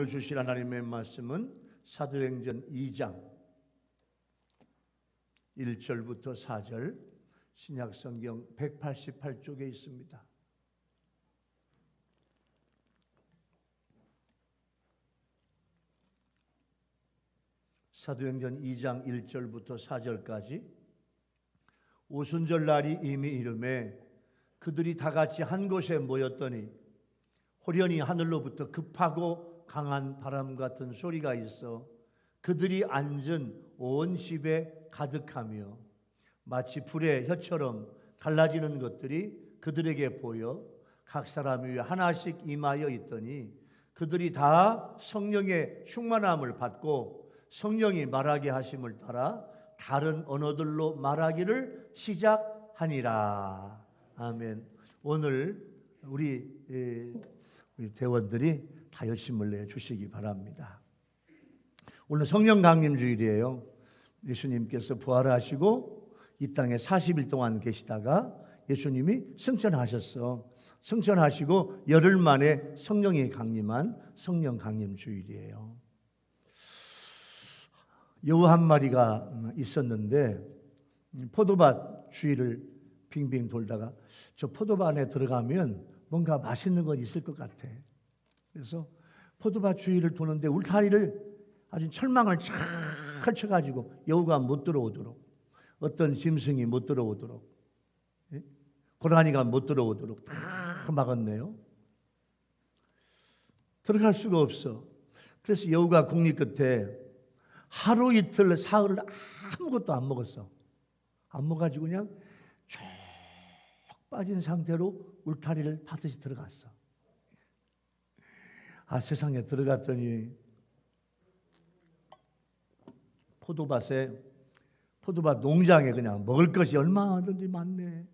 오늘 주실 하나님의 말씀은 사도행전 2장 1절부터 4절 신약성경 188쪽에 있습니다. 사도행전 2장 1절부터 4절까지 오순절 날이 이미 이르매 그들이 다 같이 한 곳에 모였더니 호련히 하늘로부터 급하고 강한 바람 같은 소리가 있어 그들이 앉은 온 집에 가득하며 마치 불의 혀처럼 갈라지는 것들이 그들에게 보여 각 사람 위에 하나씩 임하여 있더니 그들이 다 성령의 충만함을 받고 성령이 말하게 하심을 따라 다른 언어들로 말하기를 시작하니라. 아멘. 오늘 우리 대원들이 다 열심을 내 주시기 바랍니다. 오늘 성령 강림 주일이에요. 예수님께서 부활하시고 이 땅에 40일 동안 계시다가 예수님이 승천하셨어. 승천하시고 열흘 만에 성령이 강림한 성령 강림 주일이에요. 여우 한 마리가 있었는데 포도밭 주위를 빙빙 돌다가 저 포도밭 안에 들어가면 뭔가 맛있는 건 있을 것 같아. 그래서 포도밭 주위를 도는데 울타리를 아주 철망을 잘 쳐가지고 여우가 못 들어오도록, 어떤 짐승이 못 들어오도록, 고라니가 못 들어오도록 다 막았네요. 들어갈 수가 없어. 그래서 여우가 궁리 끝에 하루 이틀 사흘을 아무것도 안 먹었어. 안 먹어가지고 그냥 쭉 빠진 상태로 울타리를 파듯이 들어갔어. 세상에 들어갔더니 포도밭 농장에 그냥 먹을 것이 얼마든지 많네.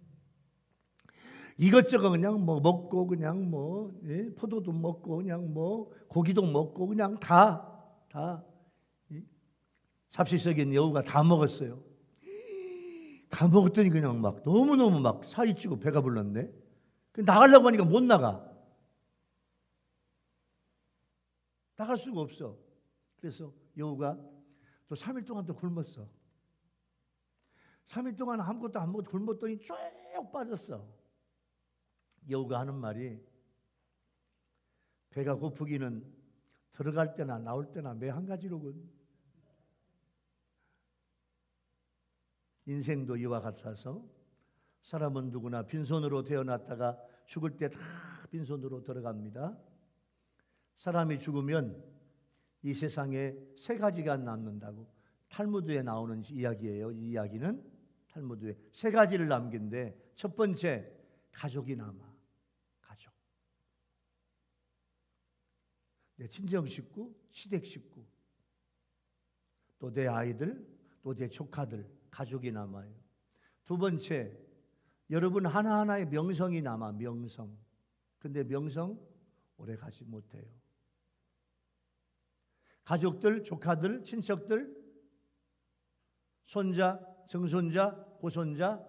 이것저것 그냥 뭐 먹고 그냥 포도도 먹고 그냥 고기도 먹고 그냥 다 잡식성인 여우가 다 먹었어요. 다 먹었더니 그냥 막 너무너무 막 살이 찌고 배가 불렀네. 나가려고 하니까 못 나가. 나갈 수가 없어. 그래서 여우가 또 3일 동안 또 굶었어. 3일 동안 아무것도 안 먹고 굶었더니 쭉 빠졌어. 여우가 하는 말이 배가 고프기는 들어갈 때나 나올 때나 매 한 가지로군. 인생도 이와 같아서 사람은 누구나 빈손으로 태어났다가 죽을 때 다 빈손으로 들어갑니다. 사람이 죽으면 이 세상에 세 가지가 남는다고 탈무드에 나오는 이야기예요. 이 이야기는 탈무드에 세 가지를 남긴데 첫 번째 가족이 남아. 가족. 내 친정 식구, 시댁 식구, 또 내 아이들, 또 내 조카들, 가족이 남아요. 두 번째, 여러분 하나하나의 명성이 남아. 명성. 근데 명성 오래 가지 못해요. 가족들, 조카들, 친척들, 손자, 증손자, 고손자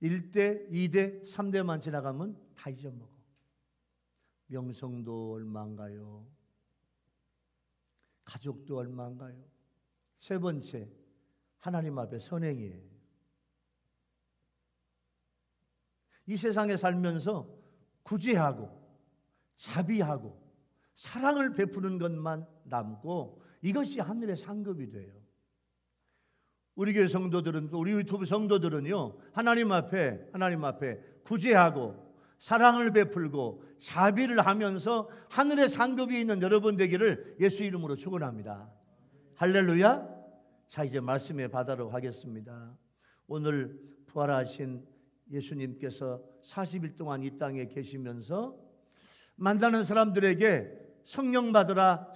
1대, 2대, 3대만 지나가면 다 잊어먹어. 명성도 얼마인가요? 가족도 얼마인가요? 세 번째, 하나님 앞에 선행이에요. 이 세상에 살면서 구제하고 자비하고 사랑을 베푸는 것만 남고 이것이 하늘의 상급이 돼요. 우리 교회 성도들은 또 우리 유튜브 성도들은요 하나님 앞에 구제하고 사랑을 베풀고 자비를 하면서 하늘의 상급이 있는 여러분 되기를 예수 이름으로 축원합니다. 할렐루야. 자, 이제 말씀에 받도록 하겠습니다. 오늘 부활하신 예수님께서 40일 동안 이 땅에 계시면서 만나는 사람들에게 성령 받으라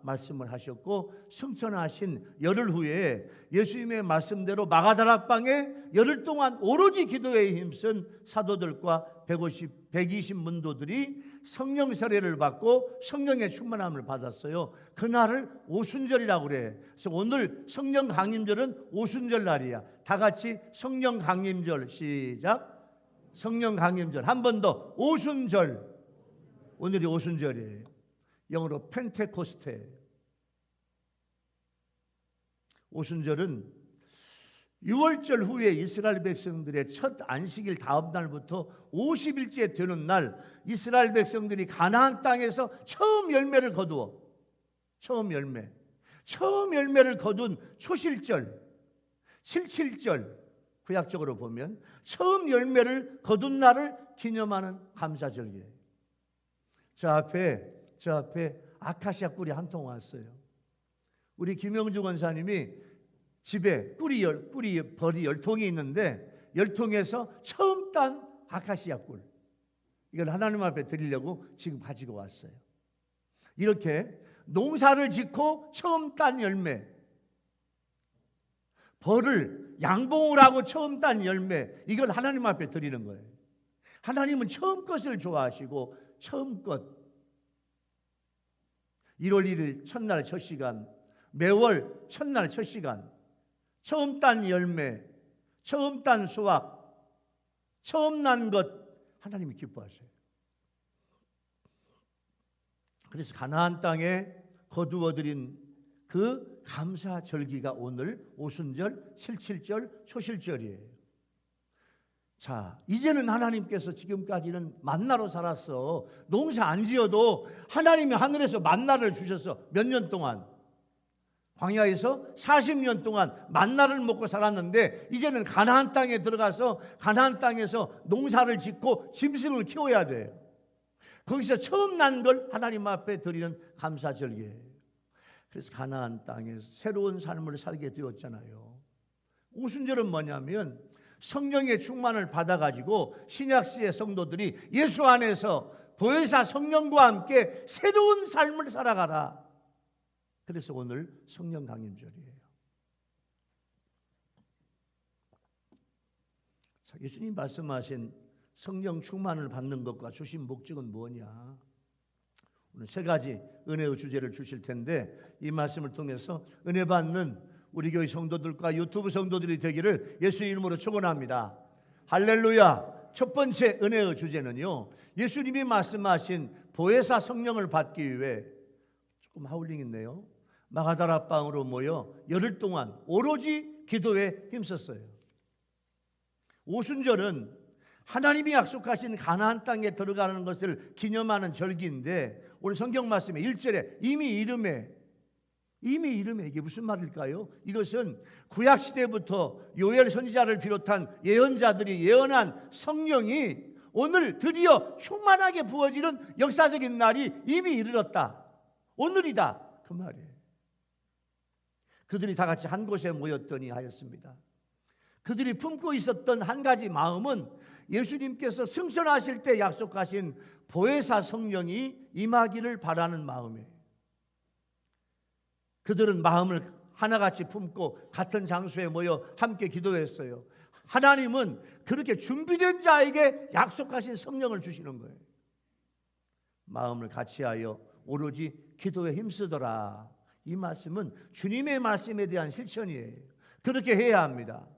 말씀을 하셨고 승천하신 열흘 후에 예수님의 말씀대로 마가다락방에 열흘 동안 오로지 기도에 힘쓴 사도들과 120 문도들이 성령 세례를 받고 성령의 충만함을 받았어요. 그날을 오순절이라고 그래. 그래서 오늘 성령 강림절은 오순절 날이야. 다 같이 성령 강림절 시작. 성령 강림절 한 번 더 오순절. 오늘이 오순절이에요. 영어로 펜테코스테. 오순절은 6월절 후에 이스라엘 백성들의 첫 안식일 다음 날부터 50일째 되는 날 이스라엘 백성들이 가나안 땅에서 처음 열매를 거두어 처음 열매를 거둔 초실절, 77절, 구약적으로 보면 처음 열매를 거둔 날을 기념하는 감사절기예요. 저 앞에 아카시아 꿀이 한 통 왔어요. 우리 김영주 권사님이 집에 벌이 10통이 있는데 10통에서 처음 딴 아카시아 꿀, 이걸 하나님 앞에 드리려고 지금 가지고 왔어요. 이렇게 농사를 짓고 처음 딴 열매, 벌을 양봉을 하고 처음 딴 열매, 이걸 하나님 앞에 드리는 거예요. 하나님은 처음 것을 좋아하시고 처음 것, 1월 1일 첫날 첫 시간, 매월 첫날 첫 시간, 처음 딴 열매, 처음 딴 수확, 처음 난 것, 하나님이 기뻐하세요. 그래서 가나안 땅에 거두어들인 그 감사절기가 오늘 오순절, 77절, 초실절이에요. 자, 이제는 하나님께서 지금까지는 만나로 살았어. 농사 안 지어도 하나님이 하늘에서 만나를 주셔서 몇 년 동안, 광야에서 40년 동안 만나를 먹고 살았는데 이제는 가나안 땅에 들어가서 가나안 땅에서 농사를 짓고 짐승을 키워야 돼요. 거기서 처음 난 걸 하나님 앞에 드리는 감사절기예요. 그래서 가나안 땅에 새로운 삶을 살게 되었잖아요. 오순절은 뭐냐면 성령의 충만을 받아가지고 신약시대 성도들이 예수 안에서 보혜사 성령과 함께 새로운 삶을 살아가라. 그래서 오늘 성령 강림절이에요. 자, 예수님 말씀하신 성령 충만을 받는 것과 주신 목적은 뭐냐? 오늘 세 가지 은혜의 주제를 주실 텐데 이 말씀을 통해서 은혜 받는 우리 교회 성도들과 유튜브 성도들이 되기를 예수 이름으로 축원합니다. 할렐루야. 첫 번째 은혜의 주제는요, 예수님이 말씀하신 보혜사 성령을 받기 위해, 조금 하울링 있네요, 마가다라 방으로 모여 열흘 동안 오로지 기도에 힘썼어요. 오순절은 하나님이 약속하신 가나안 땅에 들어가는 것을 기념하는 절기인데 오늘 성경 말씀에 1절에 이미 이름에, 이게 무슨 말일까요? 이것은 구약시대부터 요엘 선지자를 비롯한 예언자들이 예언한 성령이 오늘 드디어 충만하게 부어지는 역사적인 날이 이미 이르렀다, 오늘이다, 그 말이에요. 그들이 다 같이 한 곳에 모였더니 하였습니다. 그들이 품고 있었던 한 가지 마음은 예수님께서 승천하실 때 약속하신 보혜사 성령이 임하기를 바라는 마음이에요. 그들은 마음을 하나같이 품고 같은 장소에 모여 함께 기도했어요. 하나님은 그렇게 준비된 자에게 약속하신 성령을 주시는 거예요. 마음을 같이하여 오로지 기도에 힘쓰더라. 이 말씀은 주님의 말씀에 대한 실천이에요. 그렇게 해야 합니다.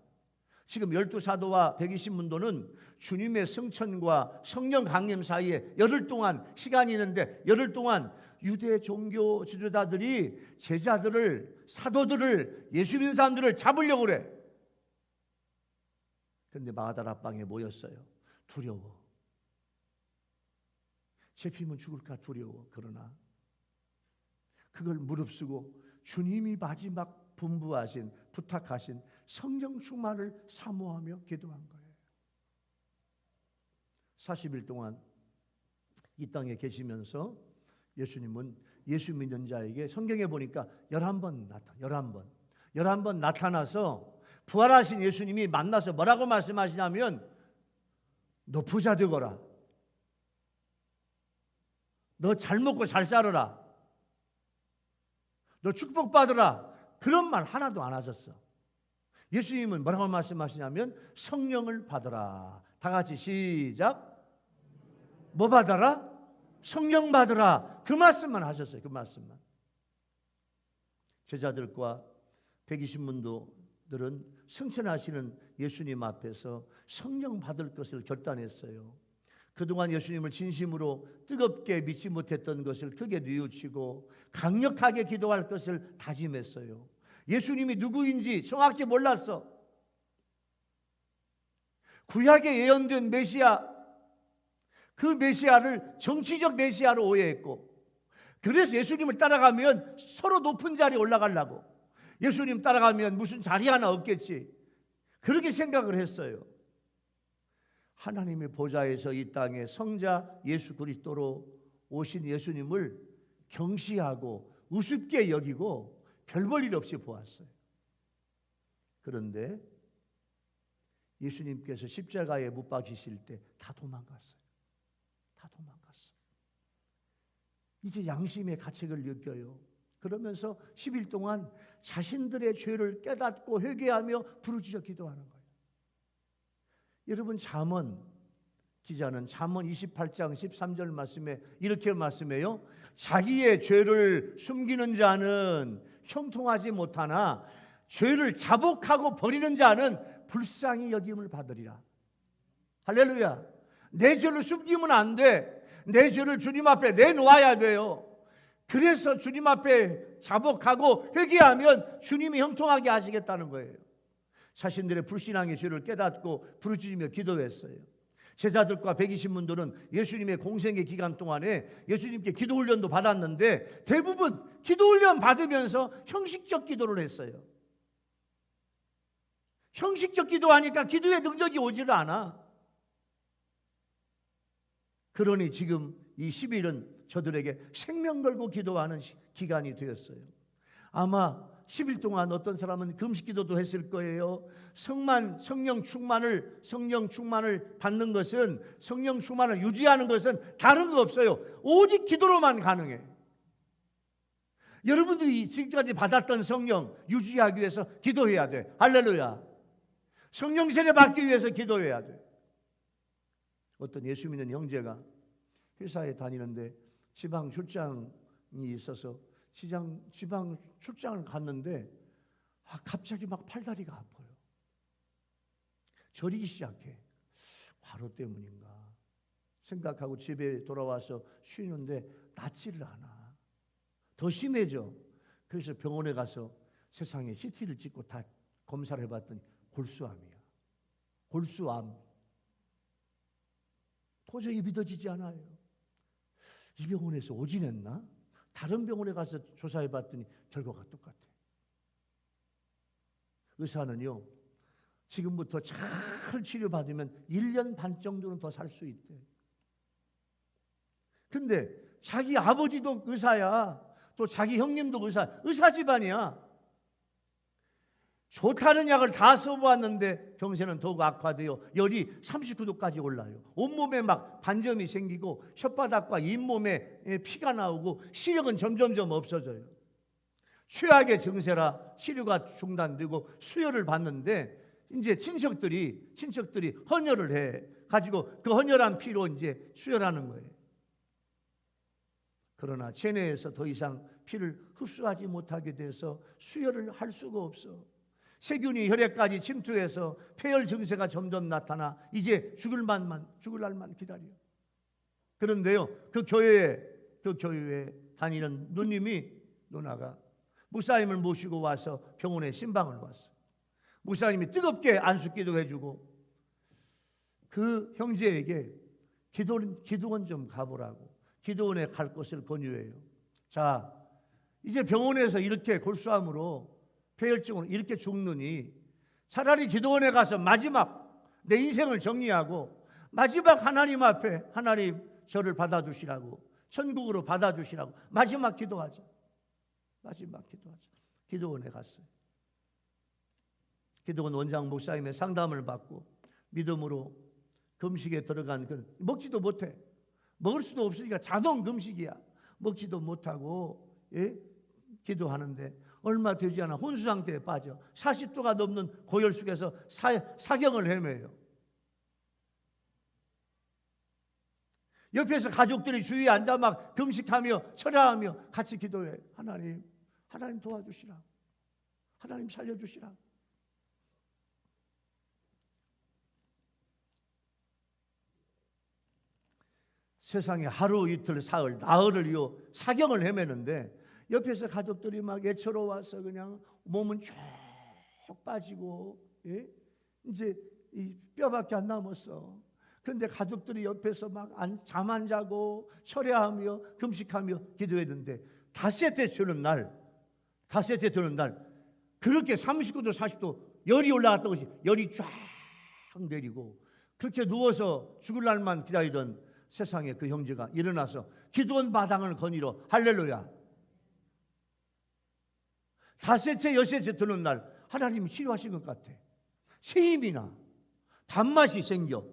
지금 12사도와 120문도는 주님의 승천과 성령 강림 사이에 열흘 동안 시간이 있는데 열흘 동안 유대 종교 지도자들이 제자들을, 사도들을, 예수 믿는 사람들을 잡으려고 그래. 그런데 마가다라 방에 모였어요. 두려워. 잡히면 죽을까 두려워. 그러나 그걸 무릅쓰고 주님이 마지막 분부하신, 부탁하신 성령 충만을 사모하며 기도한 거예요. 40일 동안 이 땅에 계시면서 예수님은 예수 믿는 자에게 성경에 보니까 11번 나타나서 부활하신 예수님이 만나서 뭐라고 말씀하시냐면 너 부자 되거라, 너 잘 먹고 잘 살아라, 너 축복받으라, 그런 말 하나도 안 하셨어. 예수님은 뭐라고 말씀하시냐면 성령을 받으라. 다 같이 시작. 뭐 받아라? 성령 받으라. 그 말씀만 하셨어요. 그 말씀만. 제자들과 120문도들은 승천하시는 예수님 앞에서 성령 받을 것을 결단했어요. 그동안 예수님을 진심으로 뜨겁게 믿지 못했던 것을 크게 뉘우치고 강력하게 기도할 것을 다짐했어요. 예수님이 누구인지 정확히 몰랐어. 구약에 예언된 메시아, 그 메시아를 정치적 메시아로 오해했고, 그래서 예수님을 따라가면 서로 높은 자리에 올라가려고, 예수님 따라가면 무슨 자리 하나 없겠지, 그렇게 생각을 했어요. 하나님의 보좌에서 이 땅에 성자 예수 그리스도로 오신 예수님을 경시하고 우습게 여기고 별 볼 일 없이 보았어요. 그런데 예수님께서 십자가에 못 박히실 때 다 도망갔어요. 다 도망갔어요. 이제 양심의 가책을 느껴요. 그러면서 10일 동안 자신들의 죄를 깨닫고 회개하며 부르짖어 기도하는 거예요. 여러분, 잠언 기자는 잠언 28장 13절 말씀에 이렇게 말씀해요. 자기의 죄를 숨기는 자는 형통하지 못하나 죄를 자복하고 버리는 자는 불쌍히 여김을 받으리라. 할렐루야. 내 죄를 숨기면 안 돼. 내 죄를 주님 앞에 내놓아야 돼요. 그래서 주님 앞에 자복하고 회개하면 주님이 형통하게 하시겠다는 거예요. 자신들의 불신앙의 죄를 깨닫고 부르짖으며 기도했어요. 제자들과 120문들은 예수님의 공생의 기간 동안에 예수님께 기도 훈련도 받았는데 대부분 기도 훈련 받으면서 형식적 기도를 했어요. 형식적 기도하니까 기도의 능력이 오지를 않아. 그러니 지금 이 10일은 저들에게 생명 걸고 기도하는 기간이 되었어요. 아마 10일 동안 어떤 사람은 금식 기도도 했을 거예요. 성령 충만을 받는 것은, 성령 충만을 유지하는 것은 다른 거 없어요. 오직 기도로만 가능해. 여러분들이 지금까지 받았던 성령 유지하기 위해서 기도해야 돼. 할렐루야. 성령 세례 받기 위해서 기도해야 돼. 어떤 예수 믿는 형제가 회사에 다니는데 지방 출장이 있어서 지방 출장을 갔는데 갑자기 막 팔다리가 아파요. 저리기 시작해. 과로 때문인가 생각하고 집에 돌아와서 쉬는데 낫지를 않아. 더 심해져. 그래서 병원에 가서 세상에 CT를 찍고 다 검사를 해봤더니 골수암이야. 골수암. 도저히 믿어지지 않아요. 이 병원에서 오진했나? 다른 병원에 가서 조사해봤더니 결과가 똑같아. 의사는요, 지금부터 잘 치료받으면 1년 반 정도는 더 살 수 있대. 근데 자기 아버지도 의사야. 또 자기 형님도 의사 집안이야. 좋다는 약을 다 써보았는데 병세는 더욱 악화되어 열이 39도까지 올라요. 온몸에 막 반점이 생기고 혓바닥과 잇몸에 피가 나오고 시력은 점점점 없어져요. 최악의 증세라 치료가 중단되고 수혈을 받는데 이제 친척들이 헌혈을 해 가지고 그 헌혈한 피로 이제 수혈하는 거예요. 그러나 체내에서 더 이상 피를 흡수하지 못하게 돼서 수혈을 할 수가 없어. 세균이 혈액까지 침투해서 폐혈 증세가 점점 나타나 이제 죽을 날만 기다려. 그런데요, 그 교회에 다니는 누나가 목사님을 모시고 와서 병원에 신방을 왔어. 목사님이 뜨겁게 안수기도 해주고 그 형제에게 기도원 좀 가보라고, 기도원에 갈 것을 권유해요. 자, 이제 병원에서 이렇게 골수암으로 폐혈증으로 이렇게 죽느니 차라리 기도원에 가서 마지막 내 인생을 정리하고 마지막 하나님 앞에 하나님 저를 받아주시라고, 천국으로 받아주시라고 마지막 기도하자. 기도원에 갔어요. 기도원 원장 목사님의 상담을 받고 믿음으로 금식에 들어간 먹지도 못해. 먹을 수도 없으니까 자동 금식이야. 먹지도 못하고 기도하는데 얼마 되지 않아 혼수 상태에 빠져 40도가 넘는 고열 속에서 사경을 헤매요. 옆에서 가족들이 주위에 앉아 막 금식하며 철야하며 같이 기도해. 하나님 도와주시라. 하나님 살려주시라. 세상에 하루 이틀 사흘 나흘을요 사경을 헤매는데 옆에서 가족들이 막 애처로워서 그냥 몸은 쭉 빠지고, 예? 이제 이 뼈밖에 안 남았어. 그런데 가족들이 옆에서 막 잠 안 자고 철야하며 금식하며 기도했는데 닷새째 되는 날 그렇게 39도 40도 열이 올라갔던 것이 열이 쫙 내리고 그렇게 누워서 죽을 날만 기다리던 세상에 그 형제가 일어나서 기도원 마당을 거니러 할렐루야. 닷새째 여섯째 되는 날 하나님이 치료하신 것 같아. 새 힘이 나. 밥맛이 생겨.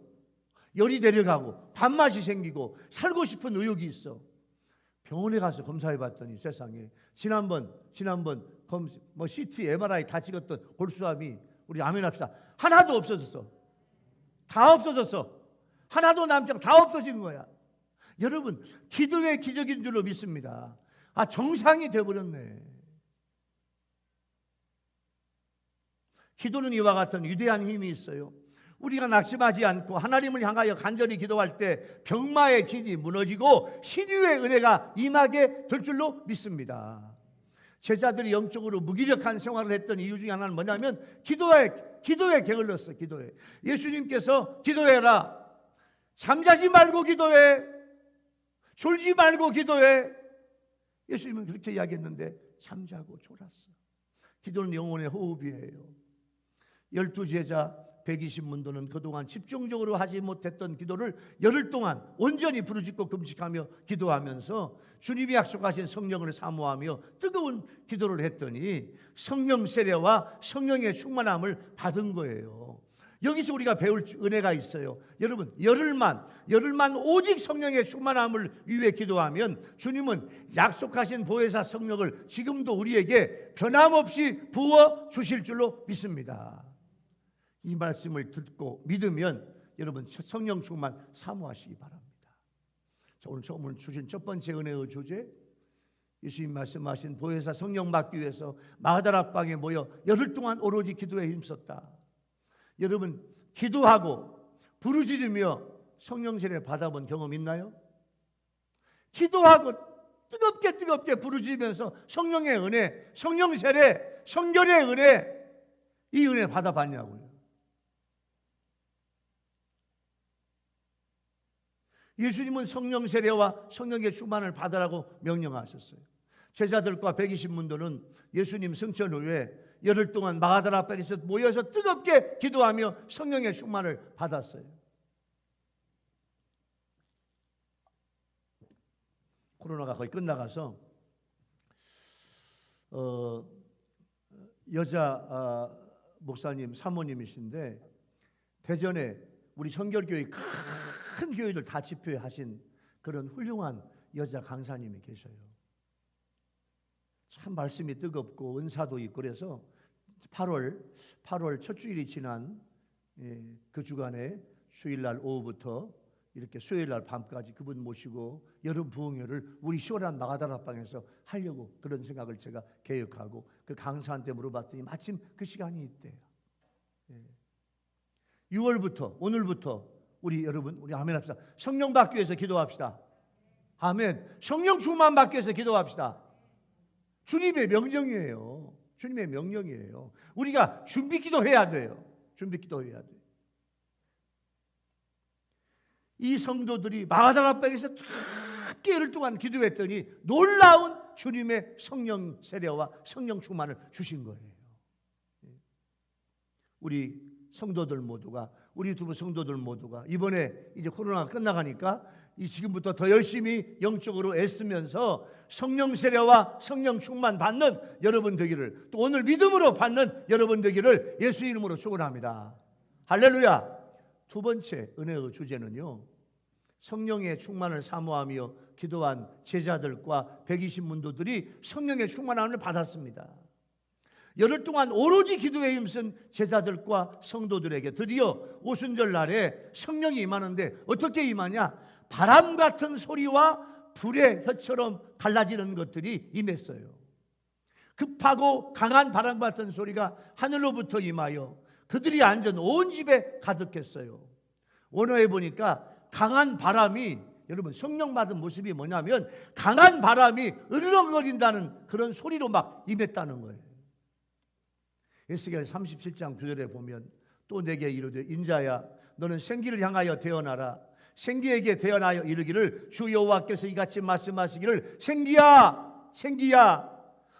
열이 내려가고 밥맛이 생기고 살고 싶은 의욕이 있어. 병원에 가서 검사해 봤더니 세상에 지난번 CT, MRI 다 찍었던 골수암이 우리 아멘합시다. 하나도 없어졌어. 다 없어졌어. 하나도 남지 않고 다 없어진 거야. 여러분, 기도의 기적인 줄로 믿습니다. 정상이 되어버렸네. 기도는 이와 같은 위대한 힘이 있어요. 우리가 낙심하지 않고 하나님을 향하여 간절히 기도할 때 병마의 진이 무너지고 신유의 은혜가 임하게 될 줄로 믿습니다. 제자들이 영적으로 무기력한 생활을 했던 이유 중에 하나는 뭐냐면 기도에 게을렀어. 기도에. 예수님께서 기도해라. 잠자지 말고 기도해. 졸지 말고 기도해. 예수님은 그렇게 이야기했는데 잠자고 졸았어. 기도는 영혼의 호흡이에요. 12제자 120문도는 그동안 집중적으로 하지 못했던 기도를 열흘 동안 온전히 부르짖고 금식하며 기도하면서 주님이 약속하신 성령을 사모하며 뜨거운 기도를 했더니 성령 세례와 성령의 충만함을 받은 거예요. 여기서 우리가 배울 은혜가 있어요. 여러분, 열흘만 오직 성령의 충만함을 위해 기도하면 주님은 약속하신 보혜사 성령을 지금도 우리에게 변함없이 부어 주실 줄로 믿습니다. 이 말씀을 듣고 믿으면 여러분 성령 충만 사모하시기 바랍니다. 자, 오늘 주신 첫 번째 은혜의 주제, 예수님 말씀하신 보혜사 성령 받기 위해서 마가다라 방에 모여 열흘 동안 오로지 기도에 힘썼다. 여러분, 기도하고 부르짖으며 성령 세례 받아본 경험 있나요? 기도하고 뜨겁게 부르짖으면서 성령의 은혜, 성령 세례, 성결의 은혜, 이 은혜 받아봤냐고요? 예수님은 성령 세례와 성령의 충만을 받으라고 명령하셨어요. 제자들과 120문도는 예수님 승천 후에 열흘 동안 마가다라 밭에서 모여서 뜨겁게 기도하며 성령의 충만을 받았어요. 코로나가 거의 끝나가서 여자 목사님 사모님이신데 대전에 우리 성결교회 큰 교회들 다 집회하신 그런 훌륭한 여자 강사님이 계셔요. 참 말씀이 뜨겁고 은사도 있고 그래서 8월 첫 주일이 지난 그 주간에 주일날 오후부터 이렇게 수요일날 밤까지 그분 모시고 여름 부흥회를 우리 시원한 마가다락방에서 하려고 그런 생각을 제가 계획하고 그 강사한테 물어봤더니 마침 그 시간이 있대요. 6월부터 오늘부터 우리 여러분 우리 아멘 합시다. 성령 받기 위해서 기도합시다. 아멘. 성령 충만 받기 위해서 기도합시다. 주님의 명령이에요. 주님의 명령이에요. 우리가 준비 기도해야 돼요. 준비 기도해야 돼요. 이 성도들이 마가다락방에서 깊게 열흘 동안 기도했더니 놀라운 주님의 성령 세례와 성령 충만을 주신 거예요. 우리 성도들 모두가 우리 두부 성도들 모두가 이번에 이제 코로나가 끝나가니까 이 지금부터 더 열심히 영적으로 애쓰면서 성령 세례와 성령 충만 받는 여러분 되기를, 또 오늘 믿음으로 받는 여러분 되기를 예수 이름으로 축원합니다. 할렐루야. 두 번째 은혜의 주제는요, 성령의 충만을 사모하며 기도한 제자들과 120문도들이 성령의 충만함을 받았습니다. 열흘 동안 오로지 기도에 힘쓴 제자들과 성도들에게 드디어 오순절 날에 성령이 임하는데 어떻게 임하냐? 바람 같은 소리와 불의 혀처럼 갈라지는 것들이 임했어요. 급하고 강한 바람 같은 소리가 하늘로부터 임하여 그들이 앉은 온 집에 가득했어요. 원어에 보니까 강한 바람이 여러분 성령 받은 모습이 뭐냐면 강한 바람이 으르렁거린다는 그런 소리로 막 임했다는 거예요. 에스겔 37장 9절에 보면 또 내게 이르되 인자야 너는 생기를 향하여 대언하라. 생기에게 대언하여 이르기를 주 여호와께서 이같이 말씀하시기를 생기야 생기야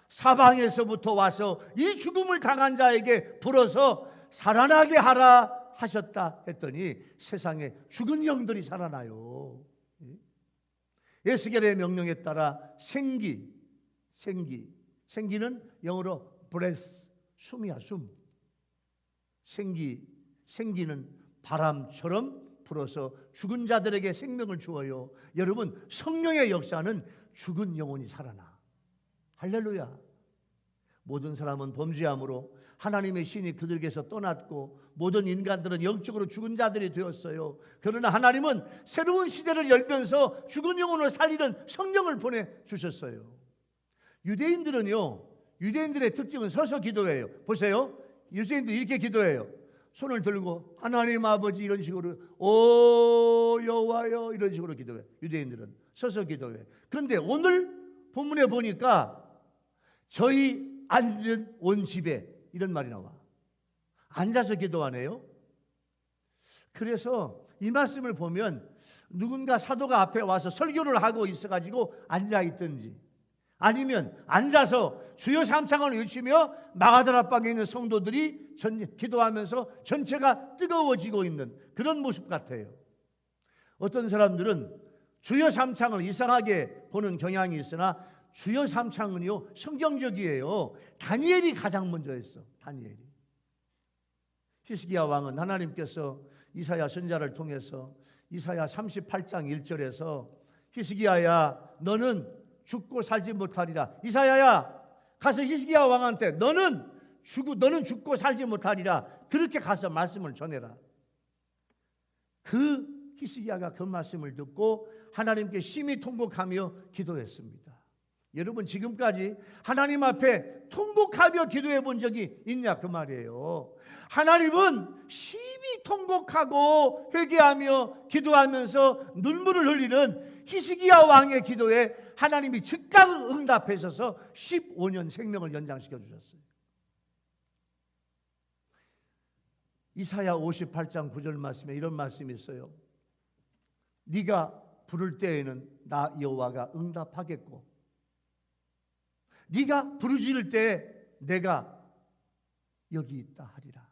사방에서부터 와서 이 죽음을 당한 자에게 불어서 살아나게 하라 하셨다 했더니 세상에 죽은 영들이 살아나요. 에스겔의 명령에 따라 생기는 영어로 breath, 숨이야 숨. 생기는 바람처럼 불어서 죽은 자들에게 생명을 주어요. 여러분 성령의 역사는 죽은 영혼이 살아나. 할렐루야. 모든 사람은 범죄함으로 하나님의 신이 그들에게서 떠났고 모든 인간들은 영적으로 죽은 자들이 되었어요. 그러나 하나님은 새로운 시대를 열면서 죽은 영혼을 살리는 성령을 보내주셨어요. 유대인들의 특징은 서서 기도해요. 보세요. 유대인들 이렇게 기도해요. 손을 들고 하나님 아버지 이런 식으로 오 여호와여 이런 식으로 기도해요. 유대인들은 서서 기도해요. 그런데 오늘 본문에 보니까 저희 앉은 온 집에 이런 말이 나와. 앉아서 기도하네요. 그래서 이 말씀을 보면 누군가 사도가 앞에 와서 설교를 하고 있어가지고 앉아있든지 아니면 앉아서 주여 삼창을 외치며 마가다락방에 있는 성도들이 기도하면서 전체가 뜨거워지고 있는 그런 모습 같아요. 어떤 사람들은 주여 삼창을 이상하게 보는 경향이 있으나 주여 삼창은요 성경적이에요. 다니엘이 가장 먼저 했어. 다니엘이. 히스기야 왕은 하나님께서 이사야 선지자를 통해서 이사야 38장 1절에서 히스기야야 너는 죽고 살지 못하리라. 이사야야 가서 히스기야 왕한테 너는 죽고 살지 못하리라. 그렇게 가서 말씀을 전해라. 그 히스기야가 그 말씀을 듣고 하나님께 심히 통곡하며 기도했습니다. 여러분 지금까지 하나님 앞에 통곡하며 기도해 본 적이 있냐 그 말이에요. 하나님은 심히 통곡하고 회개하며 기도하면서 눈물을 흘리는 히스기야 왕의 기도에 하나님이 즉각 응답하셔서 15년 생명을 연장시켜 주셨어요. 이사야 58장 9절 말씀에 이런 말씀이 있어요. 네가 부를 때에는 나 여호와가 응답하겠고 네가 부르짖을 때 내가 여기 있다 하리라.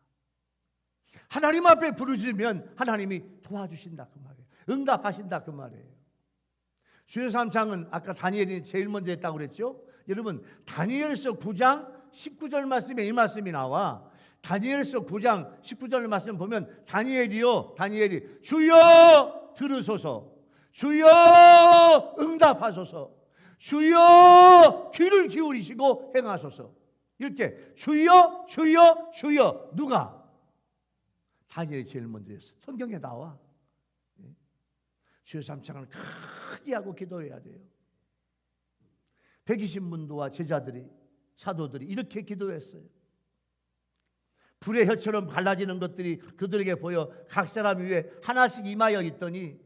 하나님 앞에 부르짖으면 하나님이 도와주신다 그 말이에요. 응답하신다 그 말이에요. 주여 삼창은 아까 다니엘이 제일 먼저 했다고 그랬죠. 여러분 다니엘서 9장 19절 말씀에 이 말씀이 나와. 다니엘서 9장 19절 말씀 보면 다니엘이 주여 들으소서, 주여 응답하소서, 주여 귀를 기울이시고 행하소서. 이렇게 주여 주여 주여. 누가? 다니엘이 제일 먼저 했어. 성경에 나와. 주여 삼창을 크게 하고 기도해야 돼요. 120문도와 제자들이 사도들이 이렇게 기도했어요. 불의 혀처럼 갈라지는 것들이 그들에게 보여 각 사람 위에 하나씩 임하여 있더니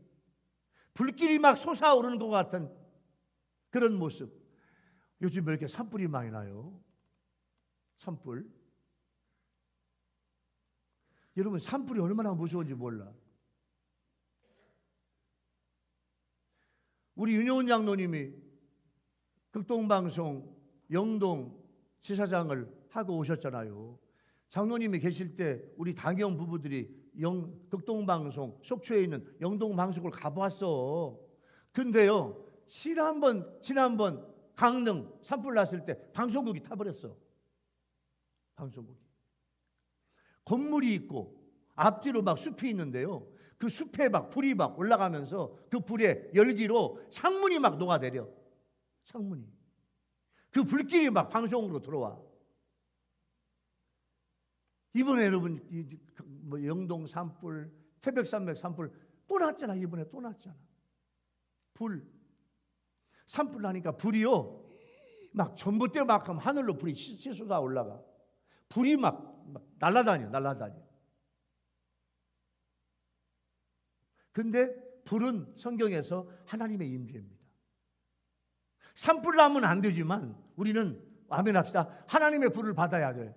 불길이 막 솟아오르는 것 같은 그런 모습. 요즘 왜 이렇게 산불이 많이 나요? 산불. 여러분 산불이 얼마나 무서운지 몰라. 우리 윤여원 장로님이 극동방송 영동 지사장을 하고 오셨잖아요. 장로님이 계실 때 우리 당영 부부들이 극동방송 속초에 있는 영동방송을 가보았어. 근데요 지난번 강릉 산불 났을 때 방송국이 타버렸어. 방송국이. 건물이 있고 앞뒤로 막 숲이 있는데요. 그 숲에 막 불이 막 올라가면서 그 불의 열기로 창문이 막 녹아내려. 창문이. 그 불길이 막 방송으로 들어와. 이번에 여러분 영동 산불, 태백산맥 산불 또 났잖아. 이번에 또 났잖아. 불. 산불 나니까 불이요 막 전봇대만큼 하늘로 불이 솟아 올라가. 불이 막 날아다녀. 근데 불은 성경에서 하나님의 임재입니다. 산불 나면 안 되지만 우리는 아멘 합시다. 하나님의 불을 받아야 돼.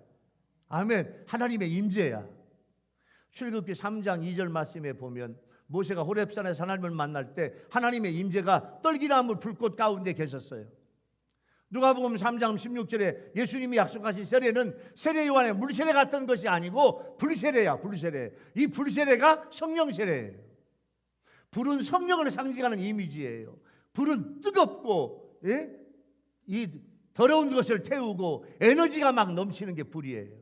아멘. 하나님의 임재야. 출애굽기 3장 2절 말씀에 보면 모세가 호렙산에서 하나님을 만날 때 하나님의 임재가 떨기나무 불꽃 가운데 계셨어요. 누가복음 3장 16절에 예수님이 약속하신 세례는 세례 요한의 물세례 같은 것이 아니고 불세례야. 불세례. 이 불세례가 성령 세례예요. 불은 성령을 상징하는 이미지예요. 불은 뜨겁고 이 더러운 것을 태우고 에너지가 막 넘치는 게 불이에요.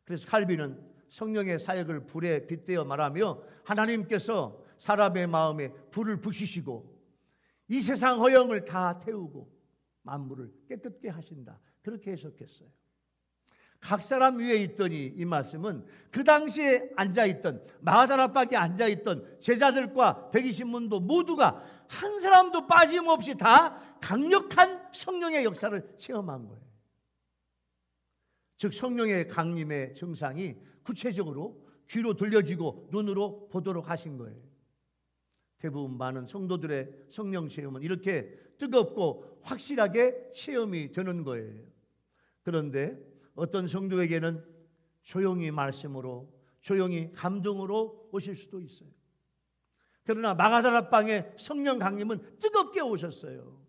그래서 칼빈은 성령의 사역을 불에 빗대어 말하며 하나님께서 사람의 마음에 불을 붙이시고 이 세상 허영을 다 태우고 만물을 깨끗게 하신다. 그렇게 해석했어요. 각 사람 위에 있더니 이 말씀은 그 당시에 앉아있던 마가다락방에 앉아있던 제자들과 120문도 모두가 한 사람도 빠짐없이 다 강력한 성령의 역사를 체험한 거예요. 즉 성령의 강림의 증상이 구체적으로 귀로 들려지고 눈으로 보도록 하신 거예요. 대부분 많은 성도들의 성령 체험은 이렇게 뜨겁고 확실하게 체험이 되는 거예요. 그런데 어떤 성도에게는 조용히 말씀으로, 조용히 감동으로 오실 수도 있어요. 그러나 마가다락방에 성령 강림은 뜨겁게 오셨어요.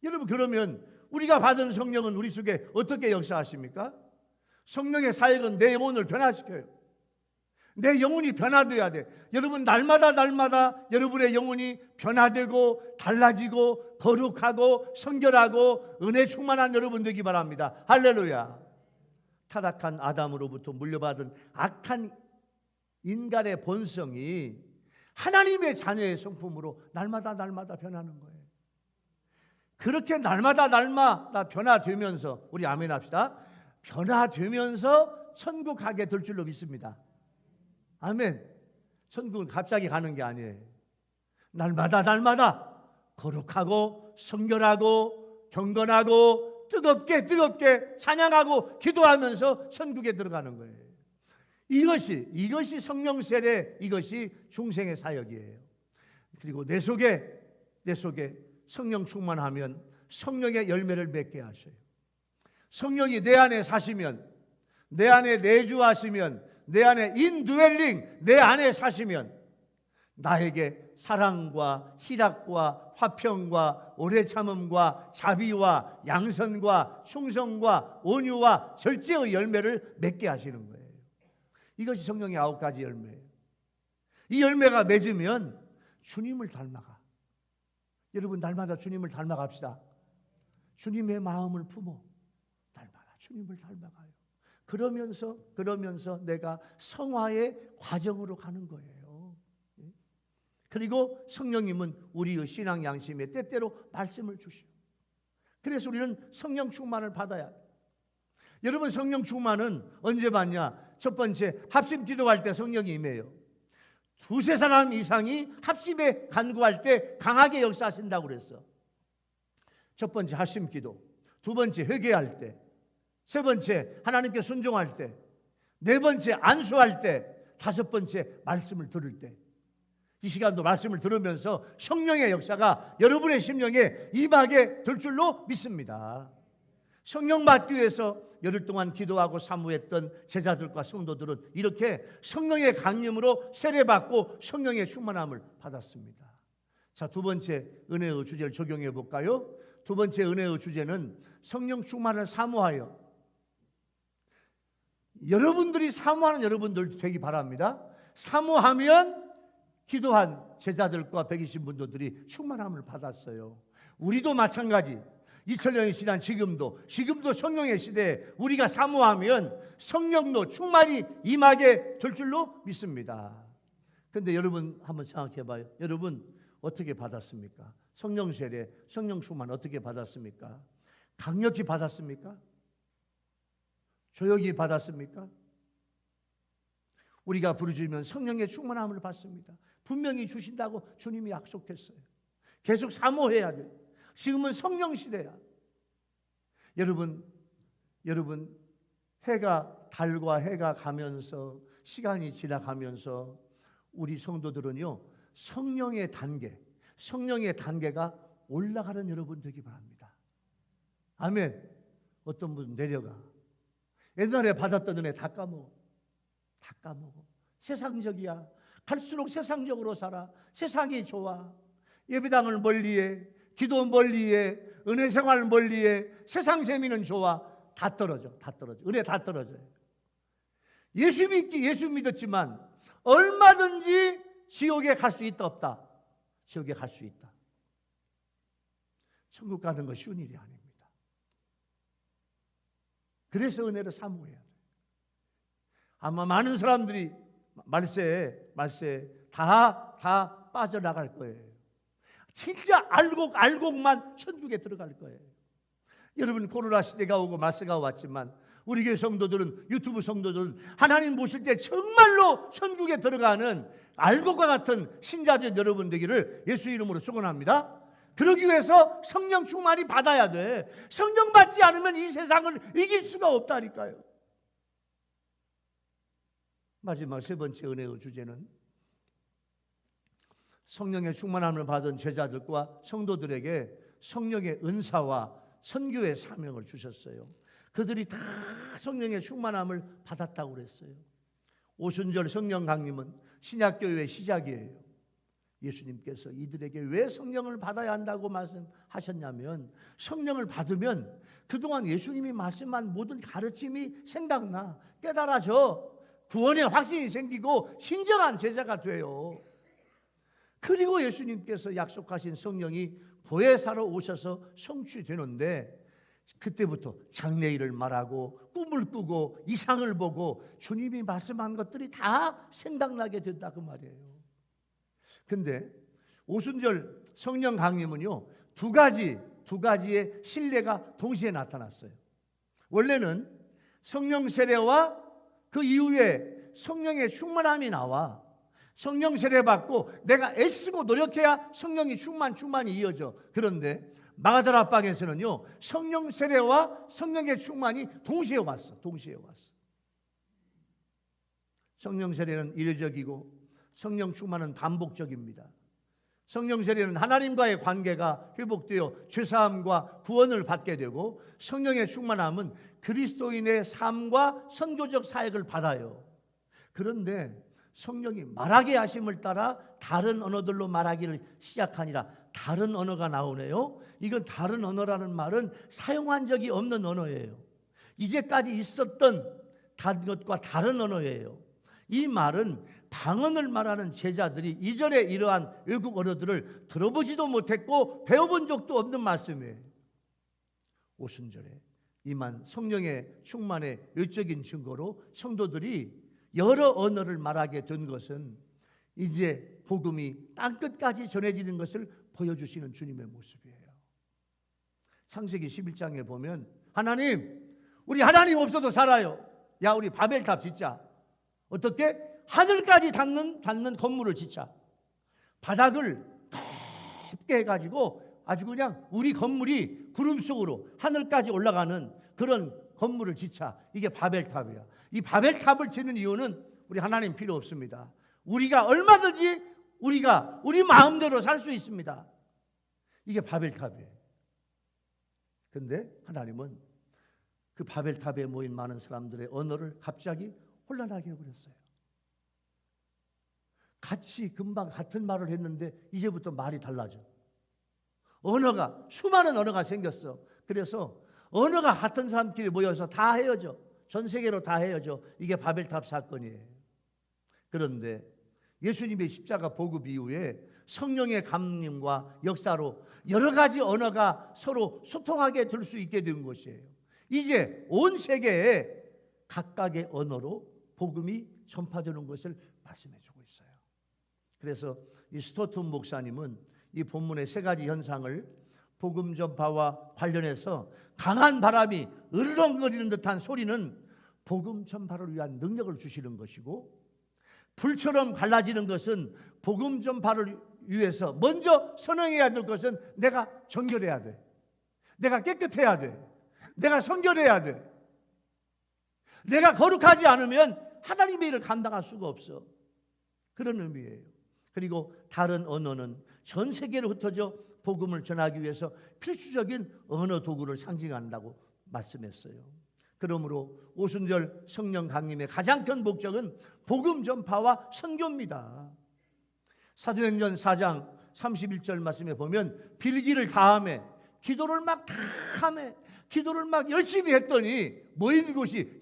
여러분, 그러면 우리가 받은 성령은 우리 속에 어떻게 역사하십니까? 성령의 사역은 내 영혼을 변화시켜요. 내 영혼이 변화돼야 돼. 여러분, 날마다 여러분의 영혼이 변화되고 달라지고 거룩하고 성결하고 은혜 충만한 여러분 되기 바랍니다. 할렐루야. 타락한 아담으로부터 물려받은 악한 인간의 본성이 하나님의 자녀의 성품으로 날마다 변하는 거예요. 그렇게 날마다 변화되면서, 우리 아멘 합시다. 변화되면서 천국 가게 될 줄로 믿습니다. 아멘. 천국은 갑자기 가는 게 아니에요. 날마다 거룩하고 성결하고 경건하고 뜨겁게 찬양하고 기도하면서 천국에 들어가는 거예요. 이것이 성령 세례, 이것이 중생의 사역이에요. 그리고 내 속에 성령 충만하면 성령의 열매를 맺게 하셔요. 성령이 내 안에 사시면, 내 안에 내주하시면, 내 안에 인드웰링, 내 안에 사시면 나에게 사랑과 희락과 화평과 오래 참음과 자비와 양선과 충성과 온유와 절제의 열매를 맺게 하시는 거예요. 이것이 성령의 9가지 열매예요. 이 열매가 맺으면 주님을 닮아가. 여러분, 날마다 주님을 닮아갑시다. 주님의 마음을 품어 날마다 주님을 닮아가요. 그러면서 내가 성화의 과정으로 가는 거예요. 그리고 성령님은 우리의 신앙 양심에 때때로 말씀을 주시고, 그래서 우리는 성령 충만을 받아야 돼요. 여러분, 성령 충만은 언제 받냐? 첫 번째, 합심 기도할 때 성령이 임해요. 2-3 이상이 합심에 간구할 때 강하게 역사하신다고 그랬어. 첫 번째, 합심 기도. 두 번째, 회개할 때. 세 번째, 하나님께 순종할 때. 네 번째, 안수할 때. 다섯 번째, 말씀을 들을 때. 이 시간도 말씀을 들으면서 성령의 역사가 여러분의 심령에 임하게 될 줄로 믿습니다. 성령 받기 위해서 열흘 동안 기도하고 사모했던 제자들과 성도들은 이렇게 성령의 강림으로 세례받고 성령의 충만함을 받았습니다. 자, 두 번째 은혜의 주제를 적용해 볼까요? 두 번째 은혜의 주제는 성령 충만을 사모하여, 여러분들이 사모하는 여러분들 되기 바랍니다. 사모하면 기도한 제자들과 120문도들이 충만함을 받았어요. 우리도 마찬가지. 2000년이 지난 지금도 성령의 시대에 우리가 사모하면 성령도 충만히 임하게 될 줄로 믿습니다. 그런데 여러분 한번 생각해 봐요. 여러분 어떻게 받았습니까? 성령 세례, 성령 충만 어떻게 받았습니까? 강력히 받았습니까? 조용히 받았습니까? 우리가 부르짖으면 성령의 충만함을 받습니다. 분명히 주신다고 주님이 약속했어요. 계속 사모해야 돼요. 지금은 성령 시대야. 여러분 달과 해가 가면서 시간이 지나가면서 우리 성도들은요, 성령의 단계가 올라가는 여러분 되기 바랍니다. 아멘. 어떤 분은 내려가. 옛날에 받았던 은혜 다 까먹어. 세상적이야. 갈수록 세상적으로 살아. 세상이 좋아. 예배당을 멀리해. 기도 멀리해. 은혜 생활 멀리해. 세상 재미는 좋아. 다 떨어져. 은혜 다 떨어져요. 예수 믿었지만 얼마든지 지옥에 갈 수 있다 없다? 지옥에 갈 수 있다. 천국 가는 거 쉬운 일이 아닙니다. 그래서 은혜를 사모해야 돼요. 아마 많은 사람들이 말세에 다 빠져나갈 거예요. 진짜 알곡만 천국에 들어갈 거예요. 여러분, 코로나 시대가 오고 말세가 왔지만 우리 교회 성도들은, 유튜브 성도들은 하나님 보실 때 정말로 천국에 들어가는 알곡과 같은 신자들 여러분 되기를 예수 이름으로 축원합니다. 그러기 위해서 성령 충만이 받아야 돼. 성령 받지 않으면 이 세상을 이길 수가 없다니까요. 마지막 세 번째 은혜의 주제는 성령의 충만함을 받은 제자들과 성도들에게 성령의 은사와 선교의 사명을 주셨어요. 그들이 다 성령의 충만함을 받았다고 그랬어요. 오순절 성령 강림은 신약교회의 시작이에요. 예수님께서 이들에게 왜 성령을 받아야 한다고 말씀하셨냐면, 성령을 받으면 그동안 예수님이 말씀한 모든 가르침이 생각나, 깨달아져, 구원의 확신이 생기고 진정한 제자가 돼요. 그리고 예수님께서 약속하신 성령이 보혜사로 오셔서 성취되는데, 그때부터 장래일을 말하고 꿈을 꾸고 이상을 보고 주님이 말씀한 것들이 다 생각나게 된다 그 말이에요. 근데 오순절 성령 강림은요, 두 가지의 신뢰가 동시에 나타났어요. 원래는 성령 세례와 그 이후에 성령의 충만함이 나와. 성령 세례 받고 내가 애쓰고 노력해야 성령이 충만이 이어져. 그런데 마가다라 방에서는요, 성령 세례와 성령의 충만이 동시에 왔어. 성령 세례는 이례적이고 성령 충만은 반복적입니다. 성령 세례는 하나님과의 관계가 회복되어 죄사함과 구원을 받게 되고, 성령의 충만함은 그리스도인의 삶과 선교적 사역을 받아요. 그런데 성령이 말하게 하심을 따라 다른 언어들로 말하기를 시작하니라. 다른 언어가 나오네요. 이건 다른 언어라는 말은 사용한 적이 없는 언어예요. 이제까지 있었던 것과 다른 언어예요. 이 말은 방언을 말하는 제자들이 이전에 이러한 외국 언어들을 들어보지도 못했고 배워본 적도 없는 말씀이에요. 오순절에 임한 성령의 충만의 외적인 증거로 성도들이 여러 언어를 말하게 된 것은 이제 복음이 땅끝까지 전해지는 것을 보여주시는 주님의 모습이에요. 창세기 11장에 보면 우리 하나님 없어도 살아요. 야, 우리 바벨탑 짓자. 어떻게? 하늘까지 닿는 건물을 짓자. 바닥을 깊게 해가지고 아주 그냥 우리 건물이 구름 속으로 하늘까지 올라가는 그런 건물을 짓자. 이게 바벨탑이야. 이 바벨탑을 짓는 이유는 우리 하나님 필요 없습니다. 우리가 얼마든지 우리 마음대로 살 수 있습니다. 이게 바벨탑이에요. 그런데 하나님은 그 바벨탑에 모인 많은 사람들의 언어를 갑자기 혼란하게 해버렸어요. 금방 같은 말을 했는데 이제부터 말이 달라져. 수많은 언어가 생겼어. 그래서 언어가 같은 사람끼리 모여서 다 헤어져. 전 세계로 다 헤어져. 이게 바벨탑 사건이에요. 그런데 예수님의 십자가 보급 이후에 성령의 감림과 역사로 여러 가지 언어가 서로 소통하게 될 수 있게 된 것이에요. 이제 온 세계에 각각의 언어로 복음이 전파되는 것을 말씀해 주고 있어요. 그래서 이 스토튼 목사님은 이 본문의 세 가지 현상을 복음 전파와 관련해서 강한 바람이 으르렁거리는 듯한 소리는 복음 전파를 위한 능력을 주시는 것이고, 불처럼 갈라지는 것은 복음 전파를 위해서 먼저 선행해야 될 것은 내가 정결해야 돼. 내가 깨끗해야 돼. 내가 성결해야 돼. 내가 거룩하지 않으면 하나님의 일을 감당할 수가 없어. 그런 의미예요. 그리고 다른 언어는 전 세계로 흩어져 복음을 전하기 위해서 필수적인 언어 도구를 상징한다고 말씀했어요. 그러므로 오순절 성령 강림의 가장 큰 목적은 복음 전파와 선교입니다. 사도행전 4장 31절 말씀에 보면 빌기를 다하며 기도를 막 다 하며 기도를 막 열심히 했더니 모인 곳이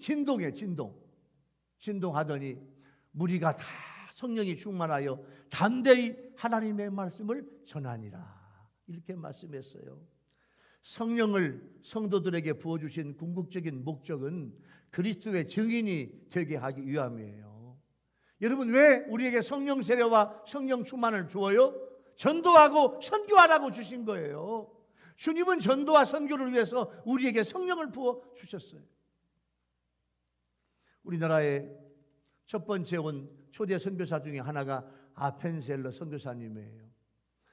진동하더니 무리가 다 성령이 충만하여 담대히 하나님의 말씀을 전하니라. 이렇게 말씀했어요. 성령을 성도들에게 부어주신 궁극적인 목적은 그리스도의 증인이 되게 하기 위함이에요. 여러분, 왜 우리에게 성령 세례와 성령 충만을 주어요? 전도하고 선교하라고 주신 거예요. 주님은 전도와 선교를 위해서 우리에게 성령을 부어 주셨어요. 우리나라의 첫 번째 온 초대 선교사 중에 하나가 아펜셀러 선교사님이에요.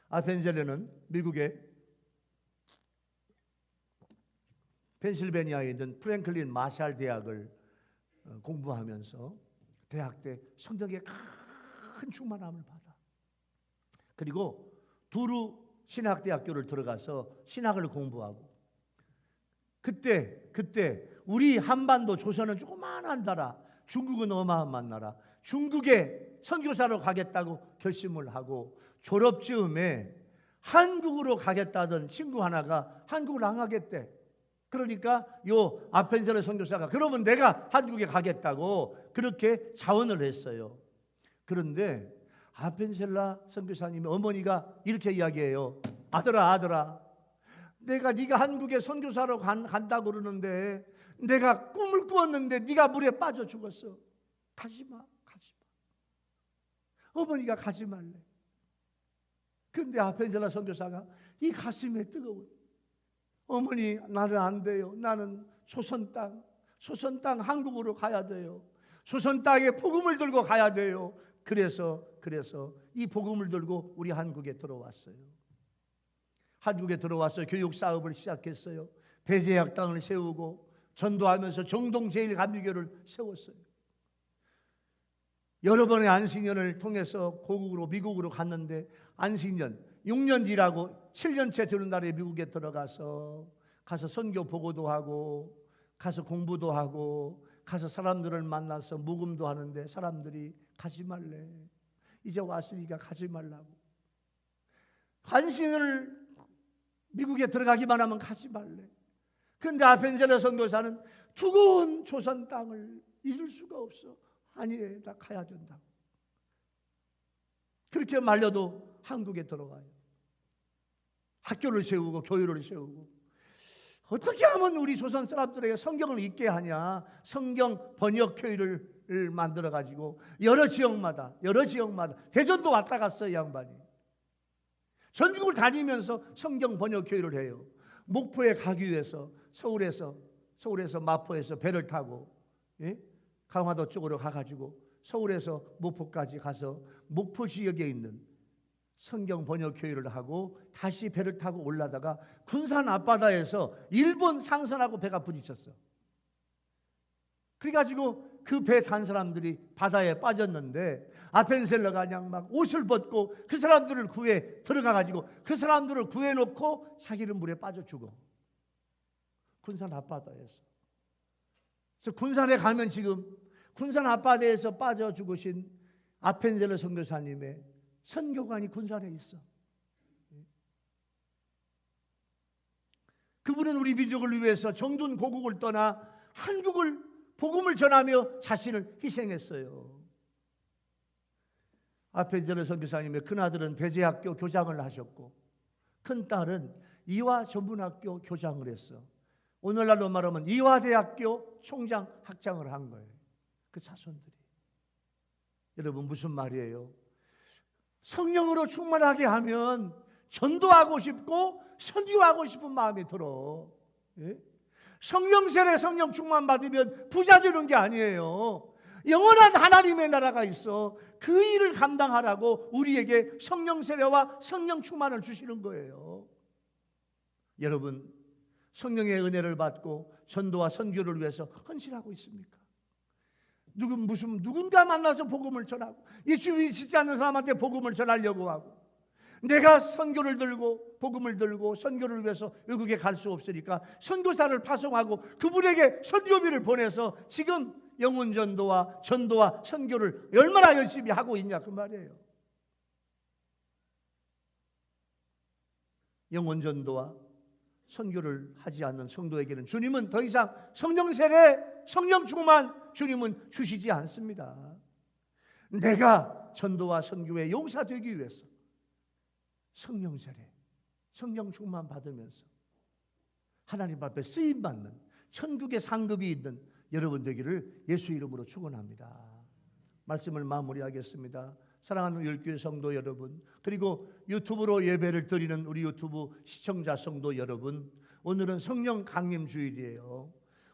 아펜셀러는 미국의 펜실베니아에 있는 프랭클린 마샬 대학을 공부하면서 대학 때 성경에 큰 충만함을 받아. 그리고 두루 신학대학교를 들어가서 신학을 공부하고, 그때 우리 한반도 조선은 조그마한 나라, 중국은 어마어마한 나라, 중국에 선교사로 가겠다고 결심을 하고 졸업 즈음에 한국으로 가겠다던 친구 하나가 한국을 안 가겠대. 그러니까 요 아펜셀러 선교사가 그러면 내가 한국에 가겠다고 그렇게 자원을 했어요. 그런데 아펜셀러 선교사님의 어머니가 이렇게 이야기해요. 아들아, 네가 한국에 선교사로 간다고 그러는데 내가 꿈을 꾸었는데 네가 물에 빠져 죽었어. 가지마. 어머니가 가지 말래. 그런데 아펜셀러 선교사가 이 가슴에 뜨거워. 어머니, 나는 안 돼요. 나는 조선 땅 한국으로 가야 돼요. 조선 땅에 복음을 들고 가야 돼요. 그래서 이 복음을 들고 우리 한국에 들어왔어요. 한국에 들어와서 교육 사업을 시작했어요. 배제학당을 세우고 전도하면서 정동제일감리교를 세웠어요. 여러 번의 안식년을 통해서 고국으로 미국으로 갔는데 안식년 6년 일하고 7년째 되는 날에 미국에 가서 선교 보고도 하고 가서 공부도 하고 가서 사람들을 만나서 묵음도 하는데 사람들이 가지 말래. 이제 왔으니까 가지 말라고. 안식년을 미국에 들어가기만 하면 가지 말래. 그런데 아펜셀러 선교사는 두고온 조선 땅을 잊을 수가 없어. 아니, 나 가야 된다고. 그렇게 말려도 한국에 들어가요. 학교를 세우고 교회를 세우고. 어떻게 하면 우리 조선 사람들에게 성경을 읽게 하냐. 성경 번역교회를 만들어가지고 여러 지역마다 대전도 왔다 갔어요. 이 양반이 전국을 다니면서 성경 번역교회를 해요. 목포에 가기 위해서 서울에서 마포에서 배를 타고 강화도 쪽으로 가가지고 서울에서 목포까지 가서 목포 지역에 있는 성경 번역교회를 하고 다시 배를 타고 올라다가 군산 앞바다에서 일본 상선하고 배가 부딪혔어. 그래가지고 그 배 탄 사람들이 바다에 빠졌는데 아펜셀러가 그냥 막 옷을 벗고 그 사람들을 구해 들어가가지고 그 사람들을 구해놓고 자기는 물에 빠져 죽어. 군산 앞바다에서. 그래서 군산에 가면 지금 군산 앞바다에서 빠져 죽으신 아펜셀러 선교사님의 선교관이 군산에 있어. 그분은 우리 민족을 위해서 정든 고국을 떠나 한국을 복음을 전하며 자신을 희생했어요. 아펜셀러 선교사님의 큰아들은 배제학교 교장을 하셨고 큰딸은 이화전문학교 교장을 했어. 오늘날로 말하면 이화대학교 총장 학장을 한 거예요. 그 자손들이. 여러분, 무슨 말이에요? 성령으로 충만하게 하면 전도하고 싶고 선교하고 싶은 마음이 들어. 성령 세례 성령 충만 받으면 부자 되는 게 아니에요. 영원한 하나님의 나라가 있어. 그 일을 감당하라고 우리에게 성령 세례와 성령 충만을 주시는 거예요. 여러분, 성령의 은혜를 받고 전도와 선교를 위해서 헌신하고 있습니까? 누군가 만나서 복음을 전하고, 예수 믿지 않는 사람한테 복음을 전하려고 하고, 내가 선교를 들고 복음을 들고 선교를 위해서 외국에 갈 수 없으니까 선교사를 파송하고 그분에게 선교비를 보내서 지금 영혼 전도와 선교를 얼마나 열심히 하고 있냐 그 말이에요. 영혼 전도와 선교를 하지 않는 성도에게는 주님은 더 이상 성령 세례, 성령 충만 주님은 주시지 않습니다. 내가 전도와 선교의 용사되기 위해서 성령 세례, 성령 충만 받으면서 하나님 앞에 쓰임 받는 천국의 상급이 있는 여러분 되기를 예수 이름으로 축원합니다. 말씀을 마무리하겠습니다. 사랑하는 열교회 성도 여러분, 그리고 유튜브로 예배를 드리는 우리 유튜브 시청자 성도 여러분, 오늘은 성령 강림 주일이에요.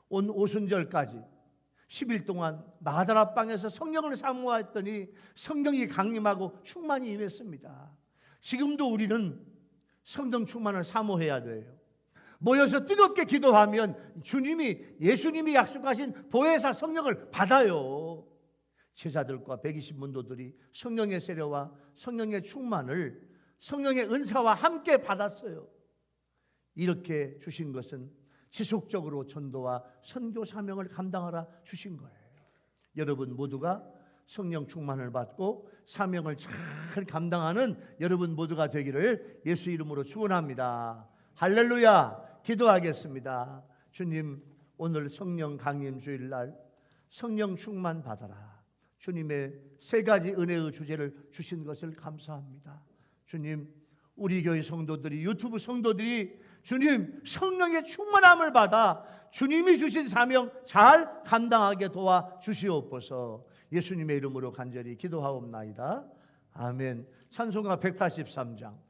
온 오순절까지 10일 동안 마다라방에서 성령을 사모했더니 성령이 강림하고 충만이 임했습니다. 지금도 우리는 성령 충만을 사모해야 돼요. 모여서 뜨겁게 기도하면 예수님이 약속하신 보혜사 성령을 받아요. 제자들과 120문도들이 성령의 세례와 성령의 충만을 성령의 은사와 함께 받았어요. 이렇게 주신 것은 지속적으로 전도와 선교 사명을 감당하라 주신 거예요. 여러분 모두가 성령 충만을 받고 사명을 잘 감당하는 여러분 모두가 되기를 예수 이름으로 축원합니다. 할렐루야. 기도하겠습니다. 주님, 오늘 성령 강림 주일날 성령 충만 받아라. 주님의 세 가지 은혜의 주제를 주신 것을 감사합니다. 주님, 우리 교회 성도들이, 유튜브 성도들이 주님 성령의 충만함을 받아 주님이 주신 사명 잘 감당하게 도와 주시옵소서. 예수님의 이름으로 간절히 기도하옵나이다. 아멘. 찬송가 183장